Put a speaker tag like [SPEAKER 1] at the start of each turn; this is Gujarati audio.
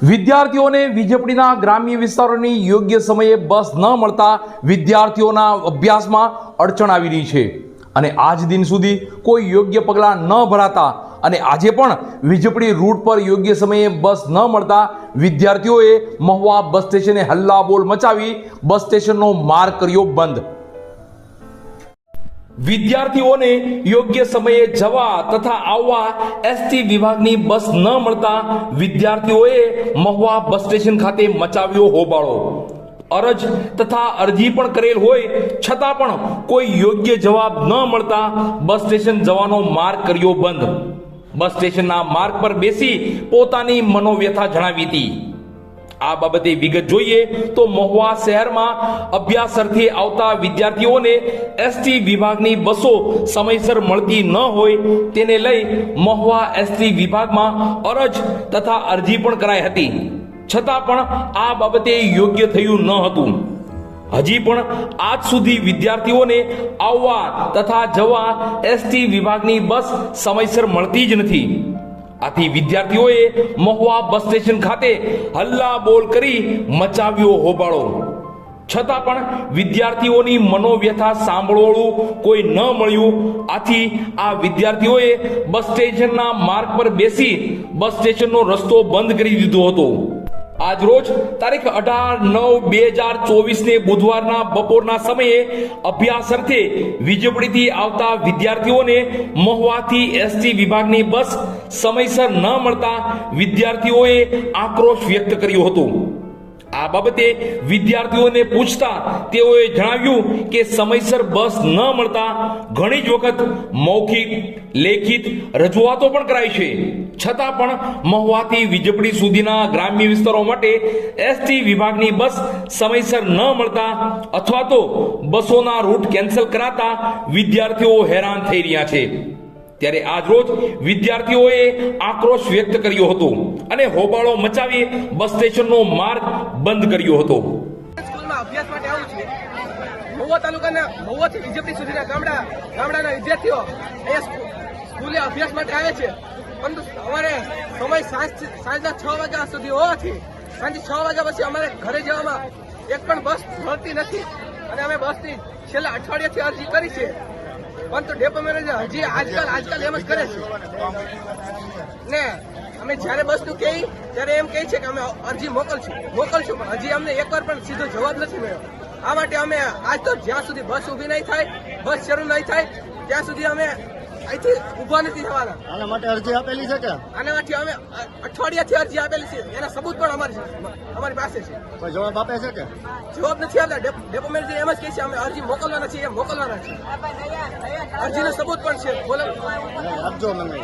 [SPEAKER 1] વિદ્યાર્થીઓને વીજળીના ગ્રામ્ય વિસ્તારોની યોગ્ય સમયે બસ ન મળતા વિદ્યાર્થીઓના અભ્યાસમાં અડચણ આવી રહી છે અને આજ દિન સુધી કોઈ યોગ્ય પગલાં ન ભરાતા અને આજે પણ વીજળી રૂટ પર યોગ્ય સમયે બસ ન મળતા વિદ્યાર્થીઓએ મહુવા બસ સ્ટેશને હલ્લાબોલ મચાવી બસ સ્ટેશનનો માર્ગ કર્યો બંધ। વિદ્યાર્થીઓને યોગ્ય સમયે જવા તથા આવવા એસટી વિભાગની બસ ન મળતા વિદ્યાર્થીઓએ મહુવા બસ સ્ટેશન ખાતે મચાવ્યો હોબાળો। અરજ તથા અરજી પણ કરેલ હોય છતાં પણ કોઈ યોગ્ય જવાબ ન મળતા બસ સ્ટેશન જવાનો માર્ગ કર્યો બંધ। બસ સ્ટેશનના માર્ગ પર બેસી પોતાની મનોવ્યથા જણાવી હતી। આ બાબતે વિગત જોઈએ તો મહુવા શહેરમાં અભ્યાસ અર્થે આવતા વિદ્યાર્થીઓને એસટી વિભાગની બસો સમયસર મળતી ન હોય તેને લઈ મહુવા એસટી વિભાગમાં અરજ તથા અરજી પણ કરાઈ હતી, છતાં પણ આ બાબતે યોગ્ય થયું ન હતું। હજી પણ આજ સુધી વિદ્યાર્થીઓને આવવા તથા જવા એસટી વિભાગની બસ સમયસર મળતી જ નથી। આથી વિદ્યાર્થીઓએ મહુવા બસ સ્ટેશન ખાતે હલ્લા બોલ કરી મચાવ્યો હોબાળો, છતાં પણ વિદ્યાર્થીઓની મનોવ્યથા સાંભળવાળું કોઈ ન મળ્યું। આથી આ વિદ્યાર્થીઓએ બસ સ્ટેશનના માર્ગ પર બેસી બસ સ્ટેશનનો રસ્તો બંધ કરી દીધો હતો। આજ રોજ તારીખ 18/9/2024 ને બુધવારના બપોરના સમયે અભ્યાસ અર્થે વીજળીથી આવતા વિદ્યાર્થીઓને મહુવાથી એસટી વિભાગની બસ સમયસર ન મળતા વિદ્યાર્થીઓએ આક્રોશ વ્યક્ત કર્યો હતો। આ બાબતે વિદ્યાર્થીઓને પૂછતા તેઓએ જણાવ્યું કે સમયસર બસ ન મળતા ઘણી જ વખત મૌખિક લેખિત રજૂઆતો પણ કરાઈ છે, છતાં પણ મહુવાથી વીજળી સુધીના ગ્રામ્ય વિસ્તારો માટે એસટી વિભાગની બસ સમયસર ન મળતા અથવા તો બસોના રૂટ કેન્સલ કરાતા વિદ્યાર્થીઓ હેરાન થઈ રહ્યા છે। ત્યારે આજ રોજ વિદ્યાર્થીઓએ આક્રોશ વ્યક્ત કર્યો હતો અને હોબાળો મચાવી બસ સ્ટેશનનો માર્ગ બંધ કર્યો હતો।
[SPEAKER 2] સ્કૂલમાં અભ્યાસ માટે આવું છું। મહુવા તાલુકાના મહુવાથી વીજળી સુધીના ગામડાના વિદ્યાર્થીઓ અહીંયા સ્કૂલે અભ્યાસ માટે આવે છે, પરંતુ અમારે સમય સાંજના 6 વાગ્યા સુધી હોવાથી સાંજે 6 વાગ્યા પછી અમારે ઘરે જવામાં એક પણ બસ મળતી નથી અને અમે બસની છેલ્લા અઠવાડિયાથી અરજી કરી છે, પરંતુ ડેપો મેનેજર હજી આજકાલ એમ જ કરે છે ને અમે જ્યારે બસનું કહીએ ત્યારે એમ કહે છે કે અમે અરજી મોકલશું પણ હજી અમને એકવાર પણ સીધો જવાબ નથી મળ્યો। આ માટે અમે આજ તો જ્યાં સુધી બસ ઊભી નહીં થાય, બસ શરૂ નહીં થાય ત્યાં સુધી અમે અહીંથી ઊભા નથી થવાના।
[SPEAKER 3] આના માટે અરજી આપેલી છે કે
[SPEAKER 2] આના માટે અમે અઠવાડિયાથી અરજી આપેલી છે, એના સબૂત પણ અમારી પાસે છે।
[SPEAKER 3] કોઈ જવાબ આપે છે કે
[SPEAKER 2] જવાબ નથી આપતા। ડેપો મેનેજર એમ જ કહે છે અમે અરજી મોકલવાના છીએ, મોકલવાના છે। અરજીનો સબૂત પણ છે, બોલો
[SPEAKER 3] આપજો મને।